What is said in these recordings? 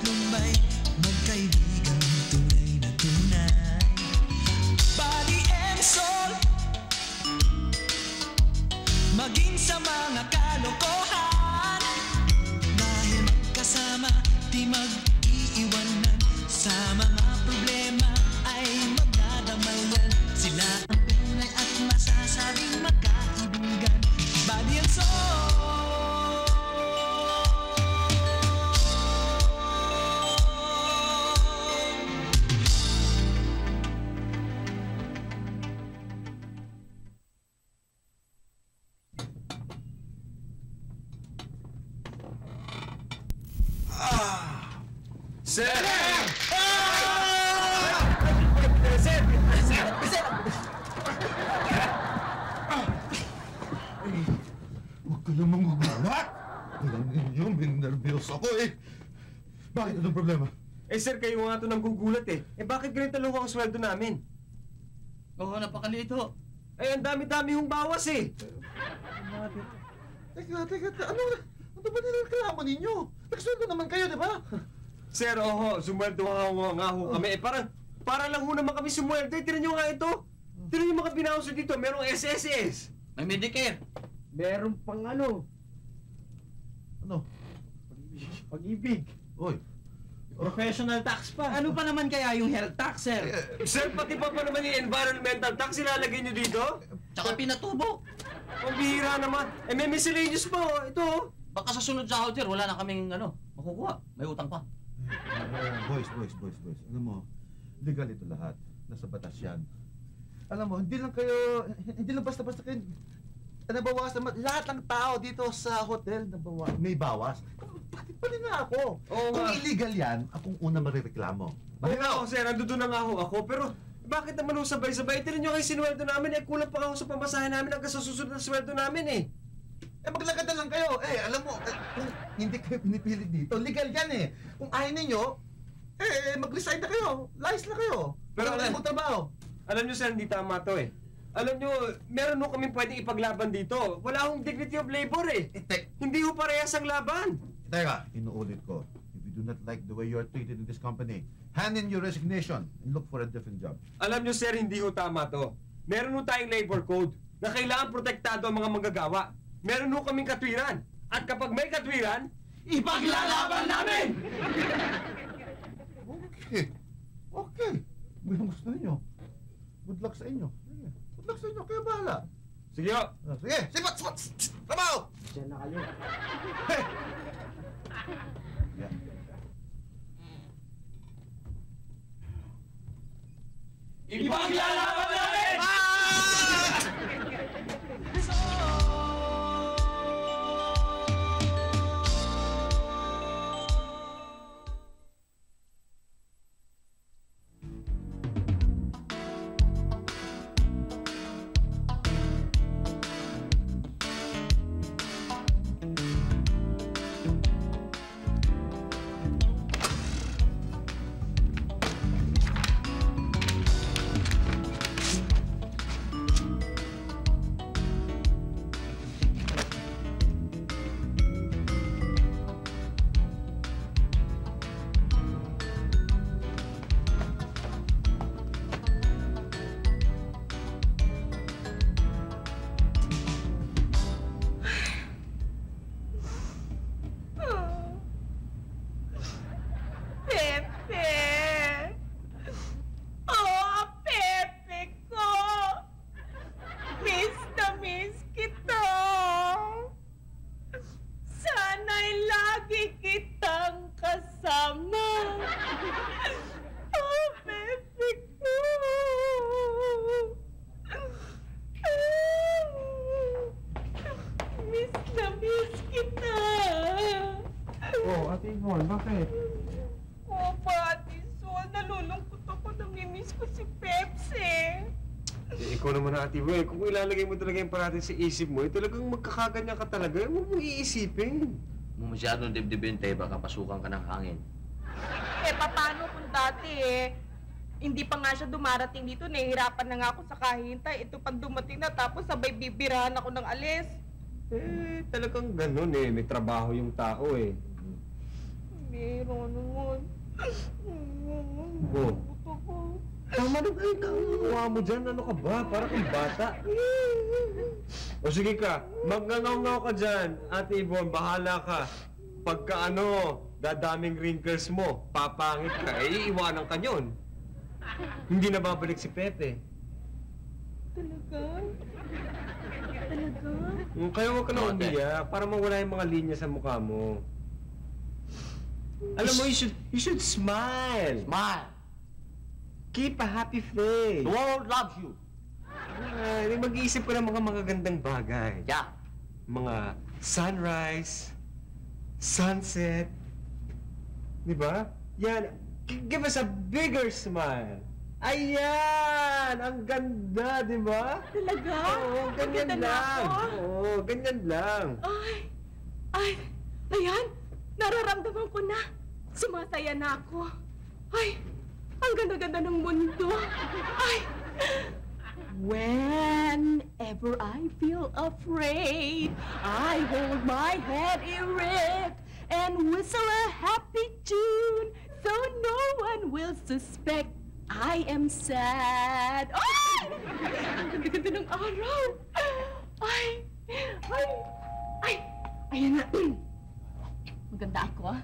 tatlong may magkaibigang tunay na tunay. Body and soul, maging sa mga kalokohan. Dahil magkasama, di mag-iiwanan. Sa mga problema ay magdadamayan. Sila ang tunay at masasabing magkaibigan. Body and soul. Sir! Huwag ka namang magulat! Alam ninyo, nervyos ako eh. Bakit? Anong problema? Eh sir, kayo nga ito nang gugulat eh. Eh bakit ganito lang ang sweldo namin? Oo, napakaliit ho. Eh ang dami-dami hong bawas eh. Teka, ano ba nireklamo ninyo? Nagsweldo naman kayo, di ba? Sir, oho, sumweldo nga ho kami. Eh para lang ho naman kami sumweldo. Eh, tinan nyo nga ito. Tinan nyo mga binawas dito. Merong SSS. May Medicare. Meron pang ano? Ano? Pag-ibig. Oy. Professional tax pa. Ano pa naman kaya yung health tax, sir? Sir, pati pa naman yung environmental tax ilalagay nyo dito? Tsaka pinatubo. Pambihira naman. Eh may miscellaneous pa oh. Ito oh. Baka sa sunod sahod, sir, wala na kaming makukuha. May utang pa. Boys. Alam mo, legal ito lahat. Nasa batas yan. Alam mo, hindi lang basta-basta kayo nabawasan. Lahat ng tao dito sa hotel may bawas. Bakit pa rin nga ako? Oo Kung nga. illegal yan, akong una marireklamo. Oo nga ako, sir. Nandun na nga ako. Pero bakit naman ho sabay-sabay? Tinan nyo kayo sinweldo namin. Eh, kulang pa ako sa pamasahe namin hanggang sa susunod na sweldo namin eh. Eh, maglagad na lang kayo. Eh, alam mo, kung hindi kayo pinipilit dito, legal yan eh. Kung ayaw ninyo, mag-resign na kayo. Layas na kayo. Pero Wala kayong trabaho. Alam nyo, sir, hindi tama to eh. Alam nyo, meron ho kami pwedeng ipaglaban dito. Wala hong dignity of labor eh. Hindi ho parehas ang laban. Teka, inuulit ko. If you do not like the way you are treated in this company, hand in your resignation and look for a different job. Alam nyo, sir, hindi ho tama to. Meron ho tayong labor code na kailangan protektado ang mga manggagawa. Meron ho kaming katwiran. At kapag may katwiran, ipaglalaban namin! Okay. May gusto ninyo. Good luck sa inyo. Sige. Good luck sa inyo. Kayo bahala. Sige ho. Sige. Sipat! Trabaho! Diyan na kayo. Hey! Yeah. Ipaglalaban namin! Yvonne, bakit? Oh, Ate Sol, nalulungkot ako. Namimiss ko si Pepsi. Eh, ikaw naman Ate Yvonne, kung ilalagay mo talaga yung parati sa isip mo, talagang magkakaganyan ka talaga. Huwag mong iisipin. Kung masyadong dibdibin tayo, baka pasukan ka ng hangin. Eh, paano kung dati hindi pa nga siya dumarating dito, nahihirapan na nga ako sa kahintay. Ito pag dumating na, tapos sabay bibirahan ako ng alis. Eh, talagang ganun eh. May trabaho yung tao eh. Meron naman. ko. Tama na kayo, kawawa mo dyan. Ano ka ba? Para kang bata. O sige ka, magngangaw-ngaw ka dyan. Ate Yvonne, bahala ka. Pagka dadaming wrinkles mo, papangit ka, iiwanan ka nyon. Hindi na babalik si Pepe. Talaga? Talaga? Kaya huwag ka na umiyak para mawala yung mga linya sa mukha mo. Alam mo, you should smile. Smile! Keep a happy face. The world loves you! Mag-iisip ka ng mga magagandang bagay. Yeah! Mga sunrise, sunset. Di ba? Yan. Give us a bigger smile. Ayan! Ang ganda, di ba? Talaga? Oo, ganyan Maganda na lang. ako. Oo, ganyan lang. Ayan, nararamdaman ko na. Sumasaya na ako. Ay, ang ganda-ganda ng mundo. Ay, whenever I feel afraid, I hold my head erect and whistle a happy tune so no one will suspect I am sad. Ay! Ang ganda-ganda ng araw. Ay! Ayan na. Maganda ako, ah.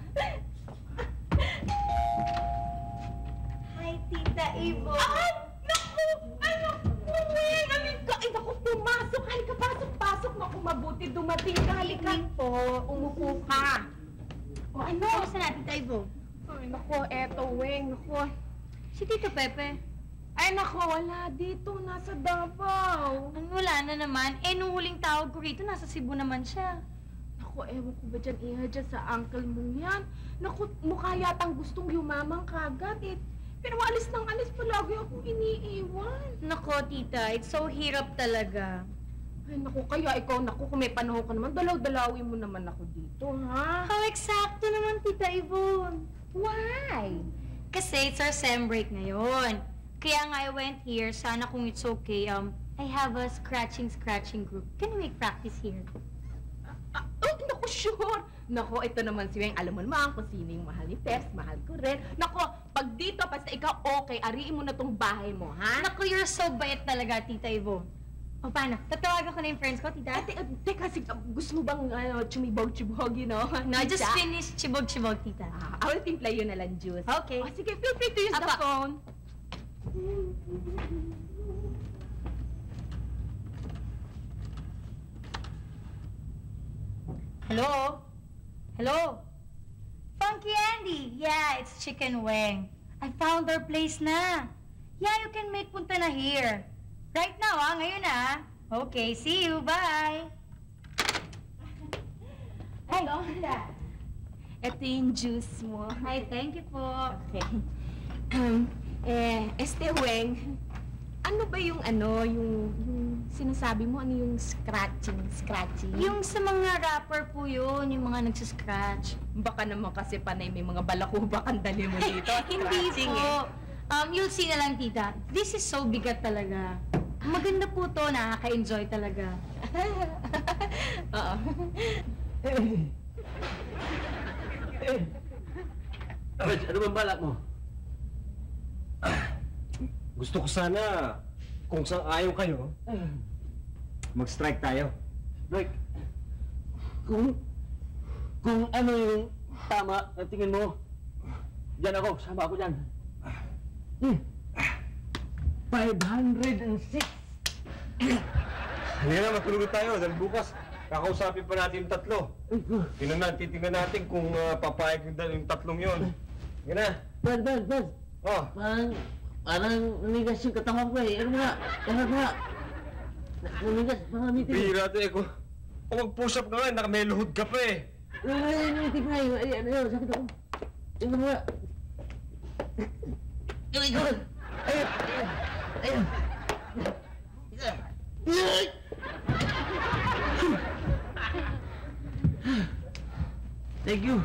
Hi, Tita Ivo. Ay! Naku! Ay, naku! Ay, naku, pumasok. Halika, pasok. Naku, mabuti dumating ka. Halika. Po, umupo ka. O, ano? Kamusta na, Tita Ivo? Ay, naku, eto, Weng. Naku. Si Tito Pepe. Ay, naku, wala dito. Nasa Davao. Ano, wala na naman. Nung huling tawag ko rito, nasa Cebu naman siya. Naku, ewan ko ba dyan, Iha, dyan sa uncle mong yan? Naku, mukha yatang gustong yumamang kagad, eh. Pero alis palagi akong iniiwan. Nako, Tita, it's so hirap talaga. Ay, naku, kaya ikaw, naku, kung may panahon ka naman, dalaw-dalawin mo naman ako dito, ha? How eksakto naman, Tita Yvonne. Why? Kasi it's our sem break ngayon. Kaya nga I went here, sana kung it's okay, I have a scratching group. Can we make practice here? Naku, sure. Naku, ito naman si Weng. Alam mo naman kung sino yung mahal ni Peps, mahal ko rin. Naku, pag dito, basta ikaw okay, ariin mo na tong bahay mo, ha? Naku, you're so bait talaga, Tita Yvonne. O paano? Tatawagan ko na yung friends ko, Tita? Teka, gusto mo bang chumibog-chibog, you know? No, I just finished chibog-chibog, Tita. I will timpla yun na lang juice. Okay. Oh, sige, feel free to use the Apa. phone. Hello? Hello? Funky Andy! Yeah, it's Chicken Weng. I found our place na. Yeah, you can make punta na here. Right now, ngayon Okay, see you. Bye! Ay, ito yung juice mo. Hi, thank you po. Okay. Weng, ano ba yung sinasabi mo, ano yung scratching? Yung sa mga rapper po yun, yung mga nagsascratch. Baka naman kasi panay may mga balakubak ang dali mo dito. Hindi Scratching, po. You'll see na lang, Tita. This is so bigat talaga. Maganda po to, nakaka-enjoy talaga. Oo. Ano bang balak mo? Gusto ko sana, kung sang-ayon kayo, mag-strike tayo. Like, kung ano yung tama na tingin mo, dyan ako, sama ako dyan. 506! Halika na, matulog tayo dahil bukas kakausapin pa natin yung tatlo. Titingnan natin kung papayag yung tatlong yun. Sige na. Bad. Oh, Parang nanigas yung katawan ko eh. Ano nga? Nanigas, parang meeting. bihira to eh. Kung mag-push up ka nga, nakameluhod ka pa eh. Meeting nga yun. Ano yun? Sakit ako. Tingnan mo nga. Ayun. Thank you.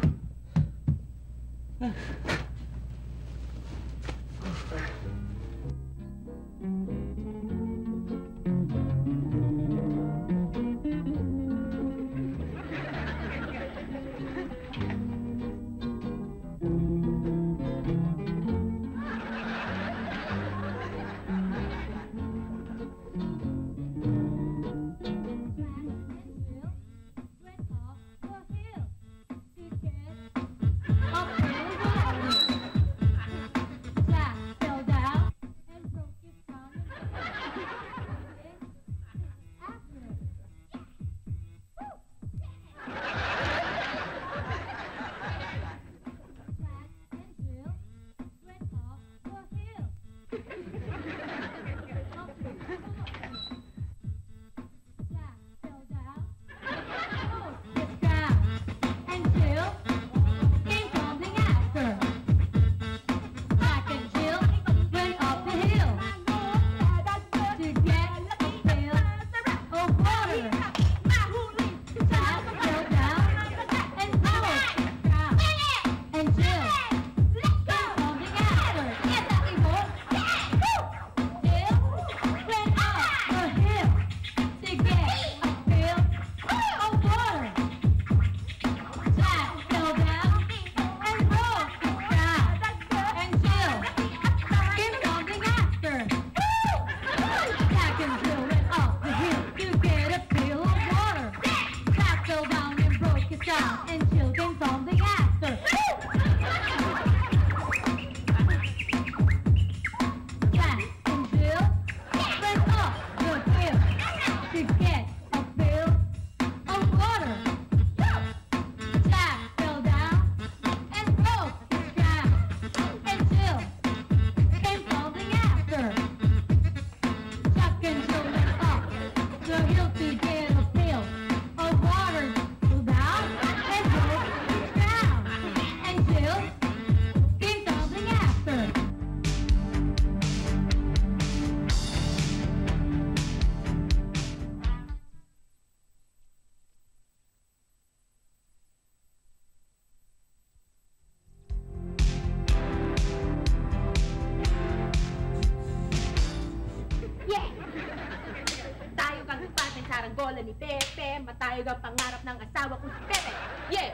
ni Pepe, matayog ang pangarap ng asawa ko si Pepe. Yeah!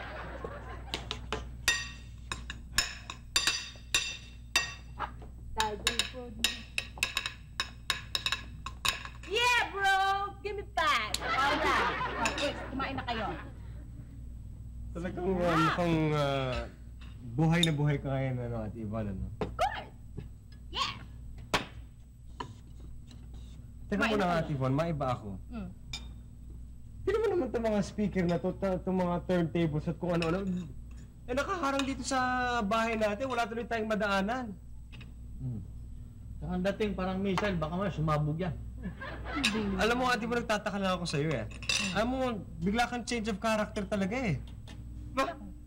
Yeah, bro! Give me 5. Alright. Okay, kumain na kayo. Talagang mukhang buhay na buhay ka ngayon, ano, Ate Yvonne, ano? Of course! Yeah! Teka Kumain muna, na Ate Yvonne, maiba ako. Hindi naman itong mga speaker na to, itong mga turntables at kung ano-ano. Eh, nakaharang dito sa bahay natin, wala tuloy tayong madaanan. Saka ang dating parang missile, baka may sumabog yan. Alam mo, Ate Yvonne, nagtataka lang ako sa'yo eh. Alam mo, bigla kang change of character talaga eh.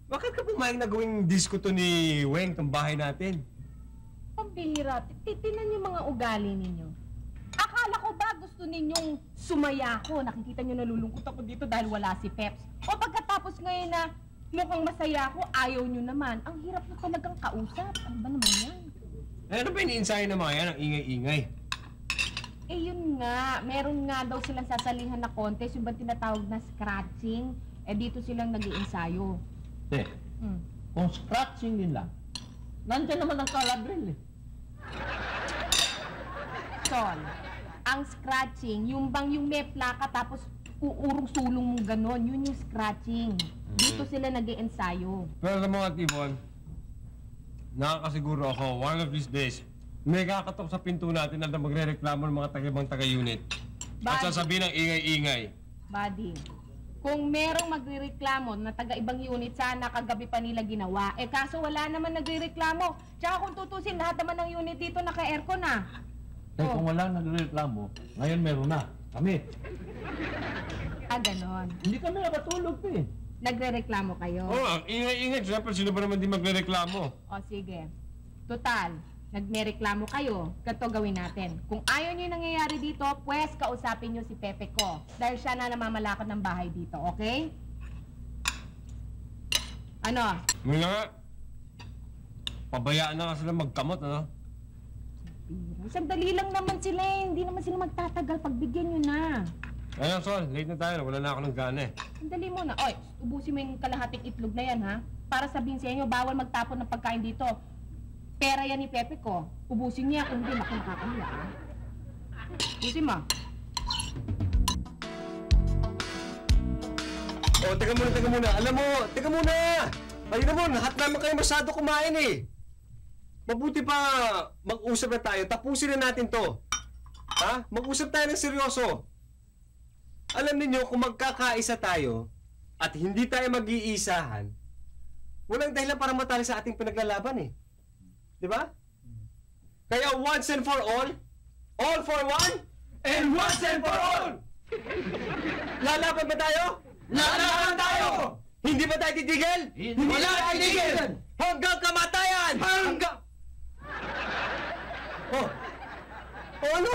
Bakit ka pumayag na gawing disco to ni Weng, tong bahay natin? Pambihira, titinan yung mga ugali ninyo. Akala ko ba gusto ninyong sumaya ko? Nakikita nyo nalulungkot ako dito dahil wala si Peps. O pagkatapos ngayon na mukhang masaya ako, ayaw nyo naman. Ang hirap na talagang kausap. Ano ba naman yan? Eh, ano ba ini-ensayo ng mga yan? Ang ingay-ingay. Eh yun nga, meron nga daw silang sasalihan na contest, yung ba tinatawag na scratching? Eh dito silang nag-iensayo. Kung scratching din lang, nandyan naman ang Caladril eh. Sol, ang scratching, yung bang yung may plaka tapos uurong sulong mo ganon, yun yung scratching. Dito sila nag-iensayo. Pero alam mo, Ate Yvonne, nakakasiguro ako, one of these days, may kakatok sa pinto natin na magre-reklamo ng mga taga-ibang taga-unit. At Buddy. sasabihin ng ingay-ingay. Buddy, kung merong magre-reklamo na taga-ibang unit, sana kagabi pa nila ginawa. Eh kaso wala naman nagre-reklamo. Tsaka kung tutusin, lahat naman ng unit dito naka-aircon na. Eh kung walang nagreklamo, ngayon meron na. Kami. Ah, ganon. Hindi kami nakatulog pa eh. Nagre-reklamo kayo. Oo, ang ingay-ingay. Siyempre, sino ba naman di magre-reklamo? O sige. Total, nagmereklamo kayo. Ganito gawin natin. Kung ayaw nyo yung nangyayari dito, pues kausapin nyo si Pepe ko. Dahil siya na namamalakad ng bahay dito, okay? Ano? Ngayon nga, pabayaan na nga sila magkamot, ano? Sandali lang naman sila eh. Hindi naman sila magtatagal. Pagbigyan nyo na. Ayun, Sol, late na tayo. Wala na ako ng gana eh. Sandali muna. Oy, ubusin mo yung kalahating itlog na yan, ha? Para sabihin sa inyo, bawal magtapon ng pagkain dito. Pera yan ni Pepe ko. Ubusin niya kung hindi makakakamila, ha? Ubusin mo. Oh, teka muna. Alam mo, teka muna! Ayun mo, lahat naman kayo masyado kumain eh. Mabuti pa mag-usap na tayo. Tapusin na natin to. Ha? Mag-usap tayo ng seryoso. Alam niyo kung magkakaisa tayo at hindi tayo mag-iisahan, walang dahilan para matali sa ating pinaglalaban eh. Di ba? Kaya once and for all for one, and once and for all! Lalaban ba tayo? Lalaban tayo! Hindi ba tayo titigil? Hindi tayo titigil! Hanggang kamatayan! Hanggang... Oh! Oh, ano?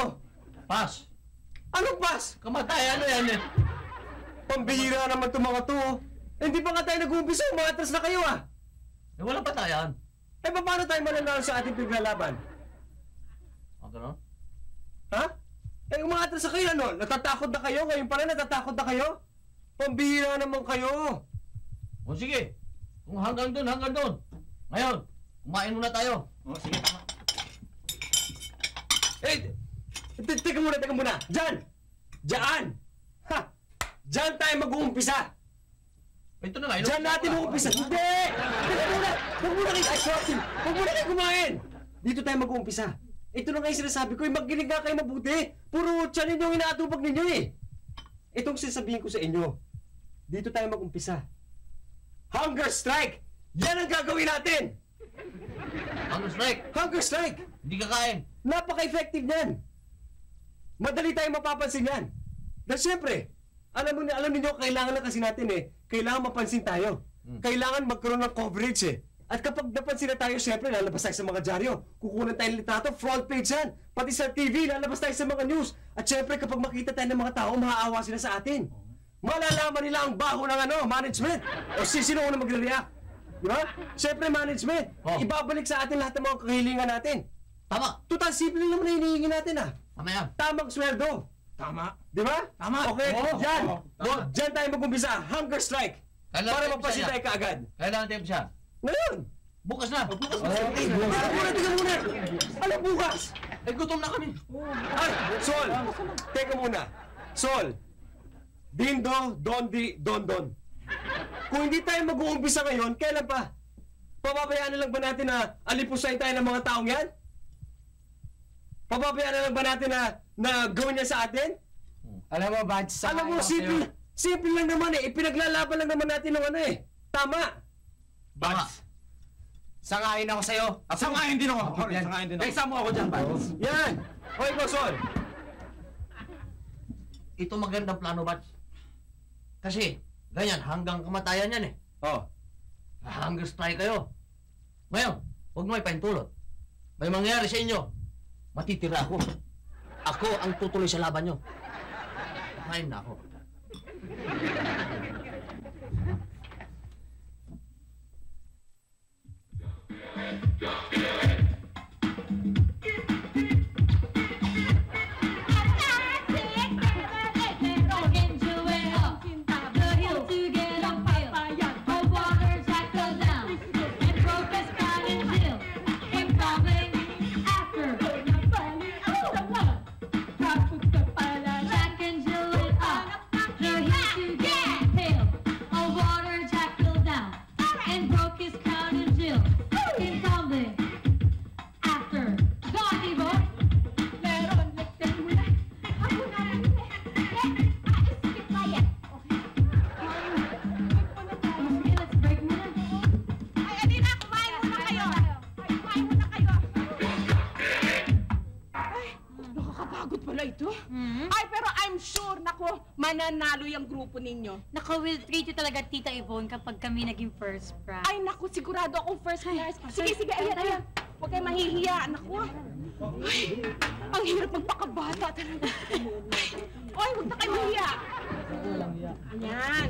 Pas! Anong pas? Kamatay, ano yan eh? Pambihira naman itong mga to. Hindi pa nga tayo nag-uumpisa, umatras na kayo ah. Eh walang patayan. Eh paano tayo mananalo sa ating pinaglalaban? O gano'n? Ha? Eh umatras na kayo ano? Natatakot na kayo? Ngayon pala natatakot na kayo? Pambihira naman kayo. O sige, kung hanggang doon. Ngayon, kumain muna tayo. O sige, tama. Eh, teka muna. Diyan! Ha! Diyan tayo mag-uumpisa. Ito na nga. Diyan natin uumpisa. Hindi! Teka muna! Huwag muna kayo kumain! Dito tayo mag-uumpisa. Ito na nga yung sinasabi ko, magkinig nga kayo mabuti. Puro tiyan ninyo yung inaatupag ninyo eh. Itong sinasabihin ko sa inyo. Dito tayo mag-umpisa. Hunger strike! Yan ang gagawin natin! Hunger strike. Hunger strike! Hindi kakain. Napaka-effective niyan! Madali tayong mapapansin yan. Dahil siyempre, alam niyo, kailangan na kasi natin eh. Kailangan mapansin tayo. Kailangan magkaroon ng coverage eh. At kapag napansin na tayo, siyempre, lalabas tayo sa mga dyaryo. Kukunan tayo ng litrato, front page yan. Pati sa TV, lalabas tayo sa mga news. At siyempre, kapag makita tayo ng mga tao, maaawa sila sa atin. Malalaman nila ang baho ng management. O sino na magre-react. Di ba? Siyempre, management. Oh. Ibabalik sa atin lahat ng mga kahilingan natin. Tama. Total, simple naman na hinihingi natin ah. Tama yan. Tamang sweldo. Tama. Di ba? Tama. Okay, Oo. yan. Oo, tama. Diyan tayo mag-umpisa. Hunger strike. Kailan Para tayo magpasin umpisa tayo kaagad. Kailan tayo siya? Ngayon. Bukas na. Bukas na. Tingnan muna. Ano bukas? Eh, gutom na kami. Ay, Sol. Teka muna. Sol. Dindo, Dondi, Dondon. Kung hindi tayo mag-uumpisa ngayon, kailan pa? Pababayaan na lang ba natin na alipusayin tayo ng mga taong yan? Pababayaan na lang ba natin na gawin niya sa atin? Alam mo, Bad, sa Alam mo, simple lang naman eh. Ipinaglalaban lang naman natin ng ano eh. Tama. Bats. Sangayin ako sa'yo. Sangayin din ako. Sangayin din ako. Nagsama ako dyan, Bats. Yan. O, ikaw, Sol. Ito magandang plano, Bats. Kasi, ganyan, hanggang kamatayan yan eh. Oh. Hunger strike kayo. Ngayon, huwag mo ipahintulot. May mangyari sa inyo. Matitira ako. Ako ang tutuloy sa laban nyo. Kain na ako. Mananalo yung grupo ninyo. Naku, we'll treat you talaga, Tita Yvonne, kapag kami naging first prize. Ay, naku, sigurado akong first prize. Sige, ayan. Huwag kayo mahihiya, naku. Ay, ang hirap magpakabata talaga. Oy, huwag na kayo mahihiya. Ayan.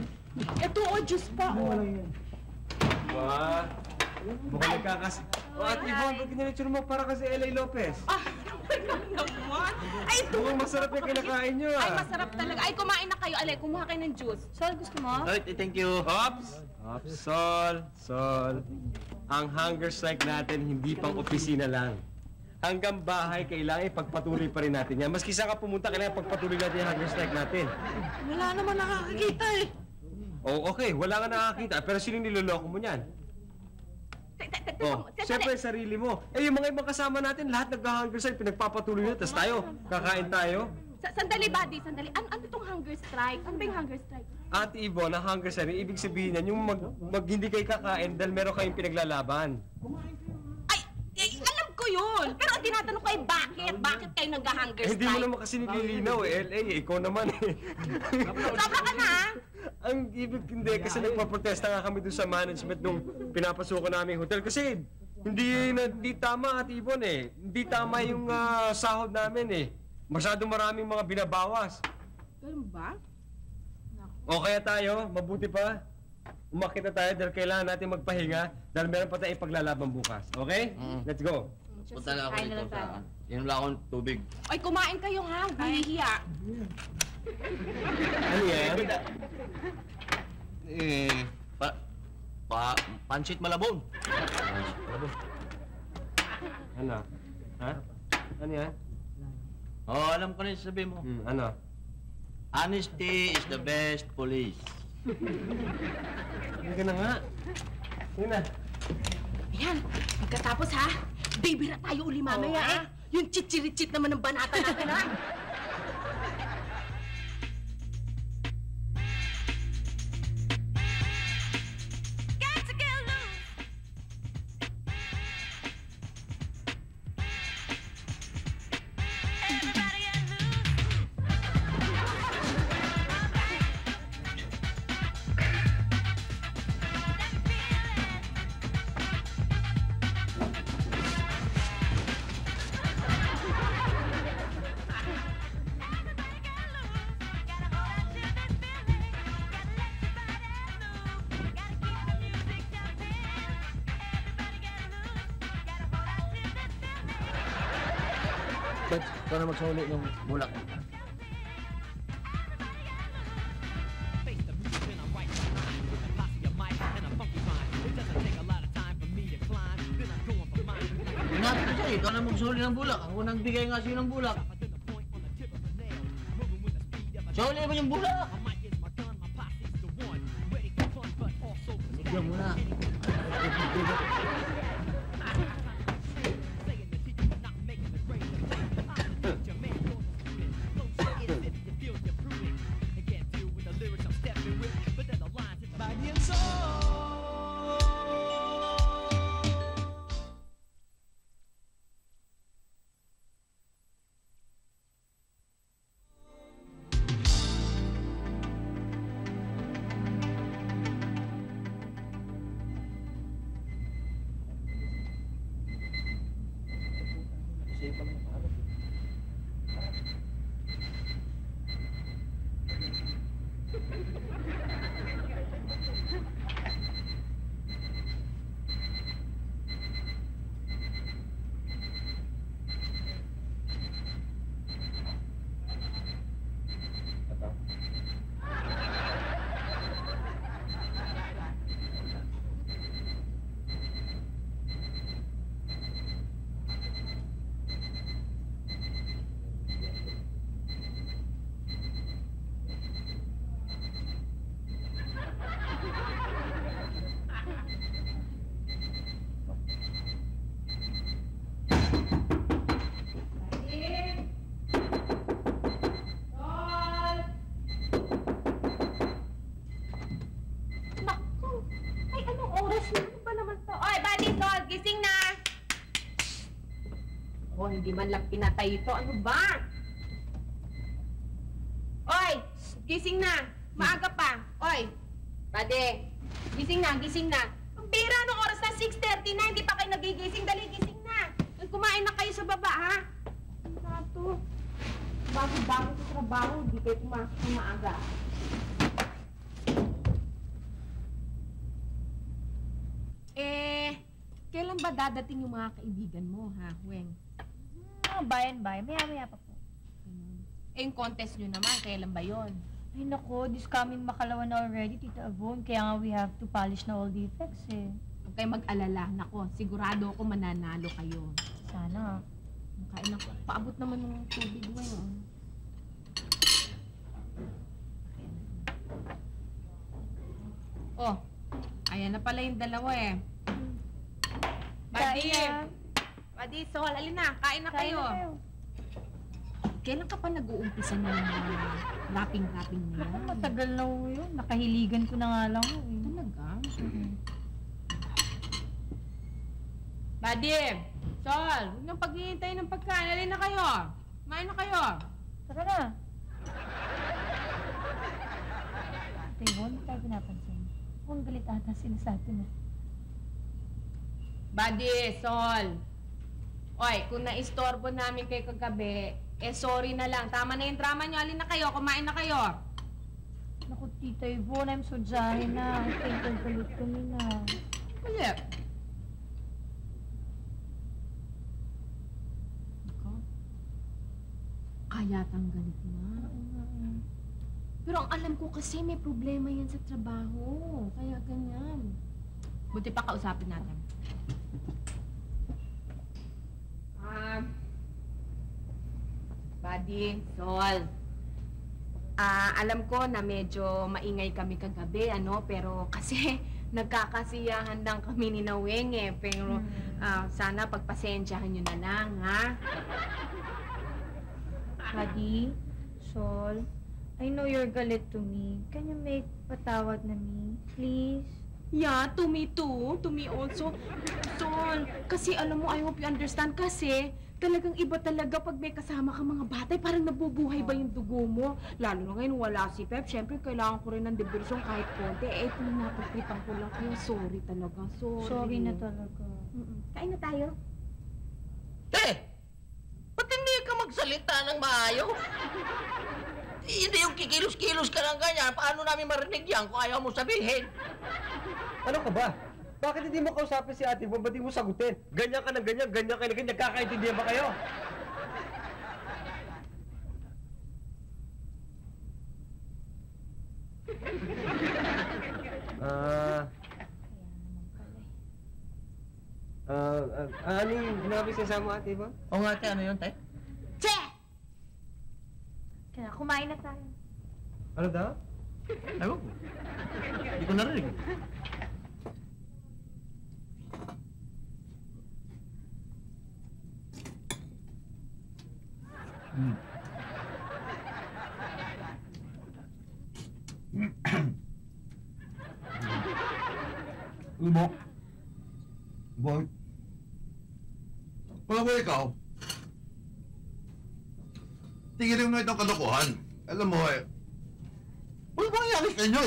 Ito, juice pa, Ba? Mukhang nagkakas... O, Ate Yvonne, ba't kinalitsura mo para kasi L.A. Lopez? naman. Ay, ito. Mukhang masarap yung kinakain nyo Ay, masarap talaga. Ay, kumain na kayo. Alay, kumuha kayo ng juice. Sol, gusto mo? Thank you. Ops! Sol. Ang hunger strike natin hindi pang opisina lang. Hanggang bahay, kailangan ipagpatuloy pa rin natin yan. Maski saan ka pumunta, kailangan pagpatuloy natin yung hunger strike natin. Wala naman nakakakita eh. Oh, okay. Wala ka nakakita. Pero sino niloloko mo niyan? Oh, siyempre sarili mo. Eh, yung mga ibang kasama natin, lahat nag-hunger strike, pinagpapatuloy na. Tapos tayo, kakain tayo. Sandali, buddy, sandali. Ano tong hunger strike? Ano ba yung hunger strike? Ate Yvonne, ang hunger strike, ibig sabihin yan, yung hindi kayo kakain dahil meron kayong pinaglalaban. Ay, alam ko yun. Pero ang tinatanong ko ay bakit? Bakit kayo nag-hunger strike? Hindi mo naman kasi nililinaw eh. LA, ikaw naman eh. Sobra ka na, ha? Ang ibig hindi, kasi nagpaprotesta nga kami doon sa management nung pinapasukan namin hotel. Kasi hindi tama, Ate Yvonne eh. Hindi tama yung sahod namin eh. Masyadong maraming mga binabawas. Ganun ba? O kaya tayo, mabuti pa, umakit na tayo dahil kailangan natin magpahinga dahil meron pa tayong paglalaban bukas. Okay? Let's go. Punta na ako Kain na dito lang tayo. Inom lang akong tubig. Ay, kumain kayo, ha? Huwag nahihiya. Ano yan? Pansit malabon. Ano? Ha? Ano yan? Oh, alam ko na yung sabihin mo. Ano? Honesty is the best police. Hindi ka na nga. Sige na. Ayan, pagkatapos, ha? Baby na tayo uli mamaya, eh. Yung chichirit-chit naman ng banata natin, ha? Ba't ikaw na magsuli ng bulak? Sinabi ko sa'yo, ikaw na magsuli ng bulak. Ako nang bigay nga sa'yo ng bulak. Suli mo yung bulak! Bigyan mo na. Body and soul. Hindi man lang pinatay ito. Ano ba? Oy! Gising na! Maaga pa! Oy! Pade! Gising na! Gising na! Ang bira nung oras na 6:30 na, hindi pa kayo nagigising. Dali, gising na! Kumain na kayo sa baba, ha? Nato. Bago-bago sa trabaho, hindi kayo pumasok ng maaga. Kailan ba dadating yung mga kaibigan mo, ha, Weng? Bayan-bayan. Maya-maya pa po. Yung contest nyo naman, kailan ba yon? Ay nako, this coming makalawa na already, Tita Avon. Kaya nga we have to polish na all the effects eh. Huwag kayo mag-alala. Nako, sigurado ako mananalo kayo. Sana. Kain ako. Paabot naman ng tubig ngayon. Oh, ayan na pala yung dalawa eh. Buddy! Buddy, Sol, alin na. Kain na kayo. Kailan ka pa nag-uumpisa ng wrapping-wrapping na yan? Matagal na ho yun. Nakahiligan ko na nga lang ho eh. Talaga? Buddy! Sol, huwag nang paghihintay ng pagkain. Alin na kayo. Kumain na kayo. Tara na. Tayvon, hindi tayo pinapansin. Huwag galit ata sila sa atin eh. Buddy, Sol. Oy, kung naistorbo namin kayo kagabi, sorry na lang. Tama na yung drama nyo. Alin na kayo. Kumain na kayo. Naku, Tita Yvonne, I'm so sorry na. I think ang galit kami na. Galit? Ikaw? Kaya tang galit na. Pero ang alam ko kasi may problema yan sa trabaho. Kaya ganyan. Buti pa kausapin natin. Buddy, Sol. Alam ko na medyo maingay kami kagabi, ano, pero kasi nagkakasiyahan lang kami ni Naweng eh. Pero sana pagpasensyahan nyo na lang, ha? Buddy, Sol, I know you're galit to me. Can you make patawad na me, please? Yeah, to me too. To me also. Sol, kasi alam mo, I hope you understand kasi talagang iba talaga pag may kasama ka mga batay. Parang nabubuhay ba yung dugo mo? Lalo na ngayon wala si Pep. Siyempre, kailangan ko rin ng diversyon kahit konti. Ito na napagtripan ko lang. Kaya sorry talaga. Sorry na talaga. Kain na tayo. Te! Ba't hindi ka magsalita ng maayos? Hindi yung kikilos-kilos ka lang ganyan. Paano namin marinig yan kung ayaw mo sabihin? Ano ka ba? Bakit hindi mo kausapin si Ate Bon? Ba't di mo sagutin? Ganyan ka ng ganyan, ganyan ka ng ganyan. Nagkakaintindihan ba kayo? Ano yung sinabi sa mo, Ate Yvonne? Oo nga, ate, ano yun, tay? Che! Kaya kumain na tayo. Ano daw? Ewan ko. Hindi ko narinig. Alam mo, boy, wala ko ikaw. Tigilin mo itong kalokohan. Alam mo wala ko nangyari sa inyo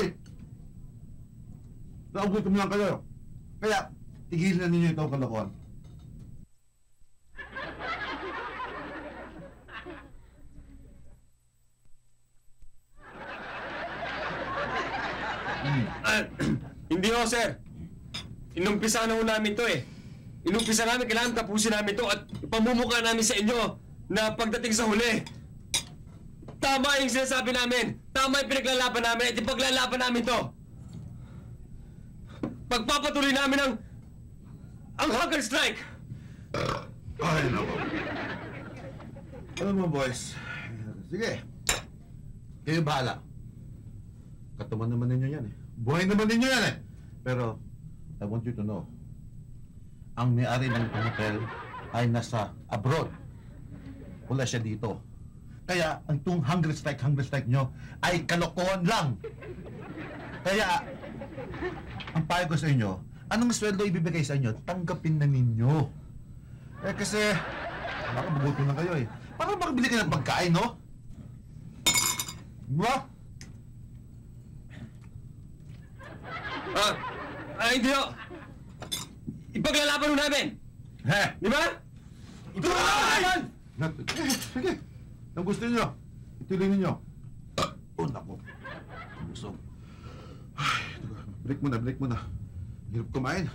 Naugutom lang kayo. Kaya, tigilin na ninyo itong kalokohan. Hindi ho, sir. Inumpisa na ho namin to Inumpisa namin, kailangan tapusin namin to at ipamumukha namin sa inyo na pagdating sa huli. Tama yung sinasabi namin. Tama yung pinaglalaban namin at ipaglalaban namin to. Pagpapatuloy namin ang hunger strike. Ay, naku. Alam mo, boys. Sige. Kayo bahala. Katuman naman ninyo yan Buhay naman ninyo yan Pero, I want you to know, ang may-ari ng hotel ay nasa abroad. Wala siya dito. Kaya, ang itong hunger strike nyo ay kalokohan lang. Kaya, ang payo ko sa inyo, anong sweldo ibibigay sa inyo, tanggapin na ninyo. Kasi, baka maguto na kayo Para makabili ka ng pagkain, no? Diba? Hindi ho. Ipaglalaban ho namin. Di ba? Ipaglalaban! Sige. Ang gusto niyo, ituloy ninyo. Naku. Busog. Break muna. Hirap kumain.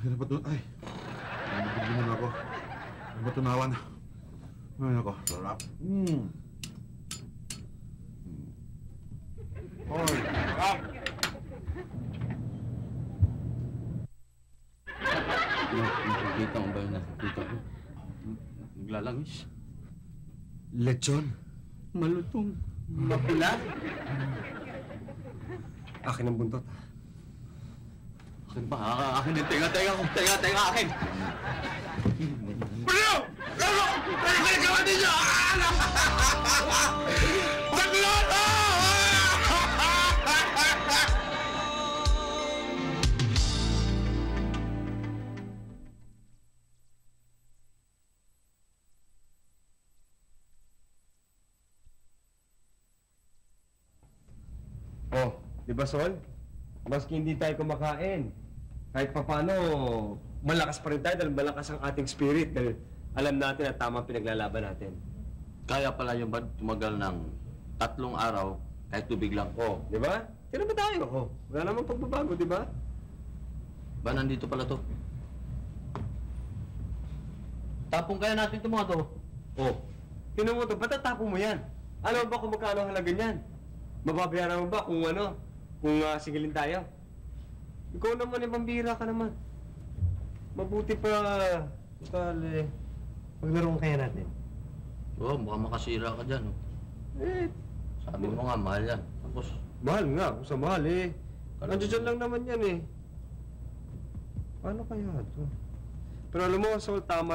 Hirap ay. Nabigyan na ako. Matunawan. Ay, ako. Sarap. Ay, sarap. Nakikita mo ba yung nakikita ko? Naglalangis. Lechon. Malutong. Mapula. Akin ang buntot. Akin ba? Akin yung tenga ko. Tenga, akin. Ano? Ano? Ano ginagawa ninyo? Naglolo! Di ba, Sol? Maski hindi tayo kumakain, kahit papano, malakas pa rin tayo dahil malakas ang ating spirit dahil alam natin na tama pinaglalaban natin. Kaya pala yung tumagal ng 3 araw kahit tubig lang. Di ba? Tira ba tayo? Wala namang pagbabago, di ba? Ba, nandito pala to? Tapong kaya natin ito mga to. Tinan mo to, ba't tatapon mo yan? Alam mo ba kung magkano ang halaga niyan? Mababayaran mo ba kung singilin tayo? Ikaw naman, pambira ka naman. Mabuti pa, maglaro kaya natin. Mukhang makasira ka dyan. Sabi mo nga, mahal yan. Tapos, mahal nga, kung sa mahal nandiyan lang naman yan Paano kaya ito? Pero alam mo, Sol, tama.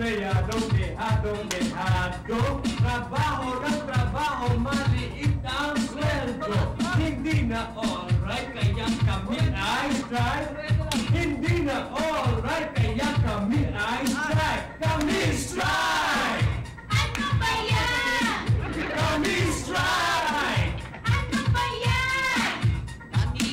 empleyadong dehado. Trabaho ng trabaho, maliit ang sweldo. Hindi na alright, kaya kami ay strike. Hindi na alright, kaya kami ay strike. Kami strike! Ano ba yan? Kami strike! Ano ba yan?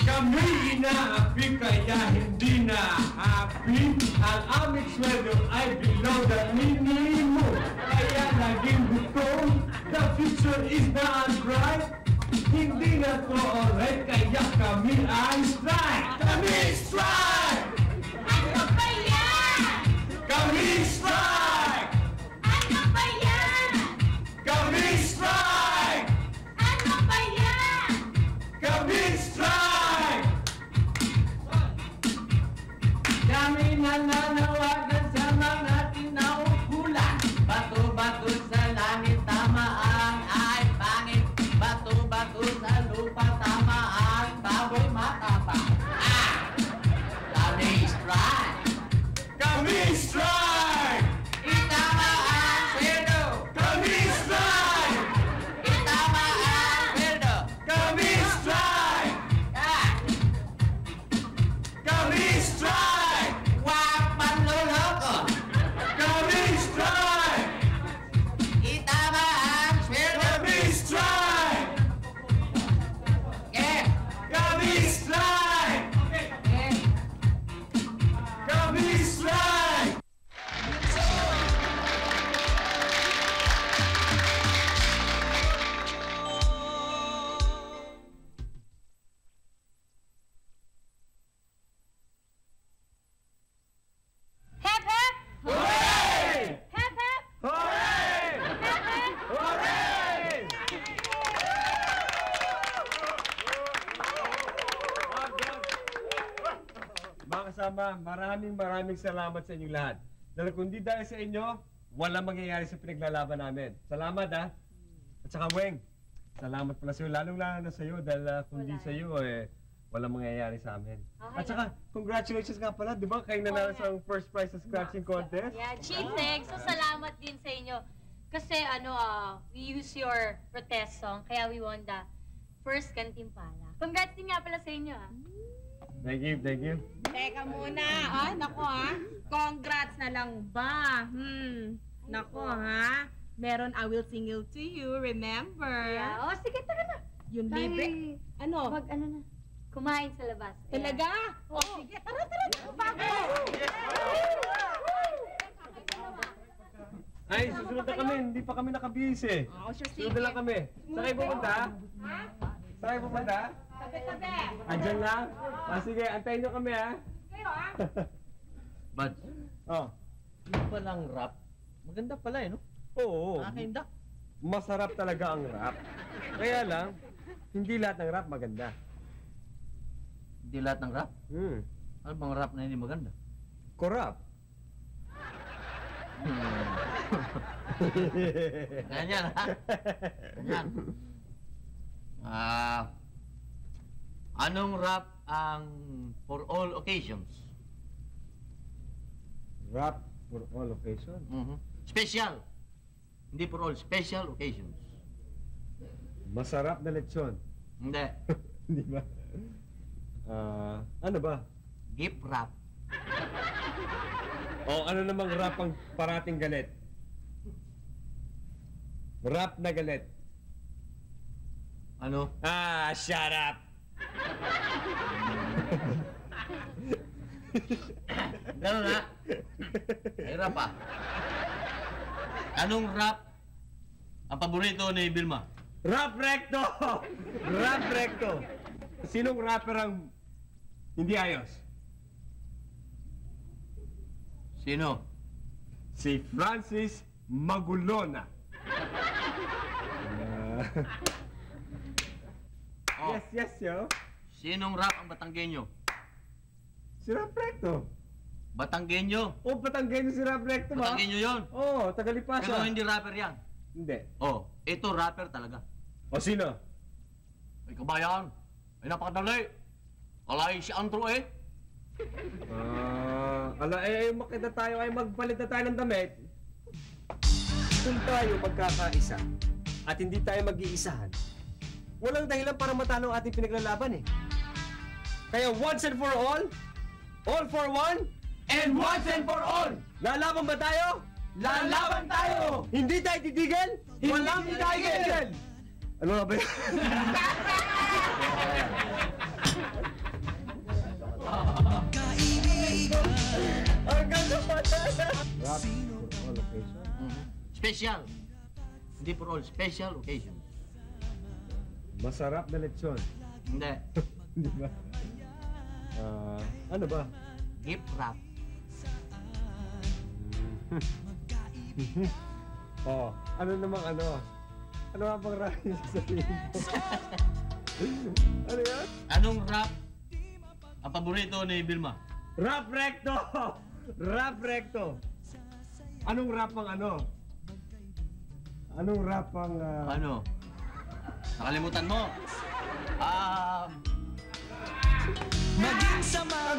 Kami inaapi, kaya hindi na happy. Ang aming sweldo ay below the minimum. Kaya naging gutom. The future is not bright. Hindi na to alright, kaya kami ay strike. Kami strike! Ano ba yan? Kami strike! Ano ba yan? Kami strike! Ano ba yan? Kami strike! Kami nananawagan sa mga tinaukulan. Bato-bato sa langit, tamaan ay pangit. Bato-bato sa lupa, tamaan, baboy matapang. Kami strike! Kami strike! Itama ang sweldo! Kami strike! Itama ang sweldo! Kami strike! Kami strike! Huwag manloloko! Kami strike! Itama ang sweldo! Kami strike! Eh! Kami strike! Eh! Kami strike! Hep, hep! Hooray! Hep, hep! Hooray! Hep, hep! Hooray! Mga kasama, maraming salamat sa inyong lahat. Dahil kundi dahil sa inyo, walang mangyayari sa pinaglalaban namin. Salamat ha. At saka Weng, salamat pala sa'yo. Lalong-lalo na sa'yo dahil kundi sa'yo walang mangyayari sa amin. At saka, congratulations nga pala, di ba? Kayo nanalo sa first prize sa scratching contest. Yeah, Chief Neg, so salamat din sa inyo. Kasi we use your protest song, kaya we won the first Gantimpala. Congrats din nga pala sa inyo, ha? Thank you, thank you. Teka muna. Nako Congrats na lang ba? Nako Meron I Will Sing You To You, remember? Yeah. Oh, sige, tara na. Yung libre. Ano? Wag, na. Kumain sa labas. Ayan. Talaga? Sige, tara. Bago! Ay, susunod na kami. Hindi pa kami nakabihis eh. Susunod na lang kami. Saan kayo pupunta? Saan kayo pupunta? Tabi-tabi. Andyan lang? Sige, antayin nyo kami ha. Kayo Buds, Oh. yung palang rap, maganda pala no? Oo. Nakakainda. Masarap talaga ang rap. Kaya lang, hindi lahat ng rap maganda. Hindi lahat ng rap. Ano bang rap na hindi maganda? Corrupt. Ganyan ha? Ganyan. Anong rap ang for all occasions? Rap for all occasion. Special. Hindi for all, special occasions. Masarap na lechon. Hindi. Hindi ba? Ano ba? Gift rap. O ano namang rap ang parating galit? Rap na galit. Ano? Shut up! Ganun ha? May rap ah. Anong rap ang paborito ni Vilma? Rap recto! Rap recto! Sinong rapper ang hindi ayos? Sino? Si Francis Magulona. Oh, Yes, yo. sinong rap ang Batanggenyo? Si Rap recto. Batanggenyo? Oh, Batanggenyo si Rap recto ba? Batanggenyo yun. Oh, Tagalipasa. Pero hindi rapper yan. Hindi. Oh, ito rapper talaga. O sino? Ay kabayan, ay napakadali. Alay si Andrew makita tayo ay magpalit na tayo ng damit. Kung tayo magkakaisa at hindi tayo mag-iisahan, walang dahilan para matalo ang ating pinaglalaban eh. Kaya once and for all for one, And once and for all, lalaban ba tayo? lalaban tayo! Hindi tayo titigil? Walang titigil! Ano nga ba yun? Ang ganda pa Special. Hindi for all, special occasion. Masarap na lechon. Hindi. Di ba? Ano ba? Gift wrap. Ano namang ano? Ano nga bang rap yung sasabihin mo? Ano yan? Anong wrap ang paborito ni Vilma? Rap recto! Rap recto! Anong rap ang ano? Anong rap ang... Ano? Nakalimutan mo? Maging sa mga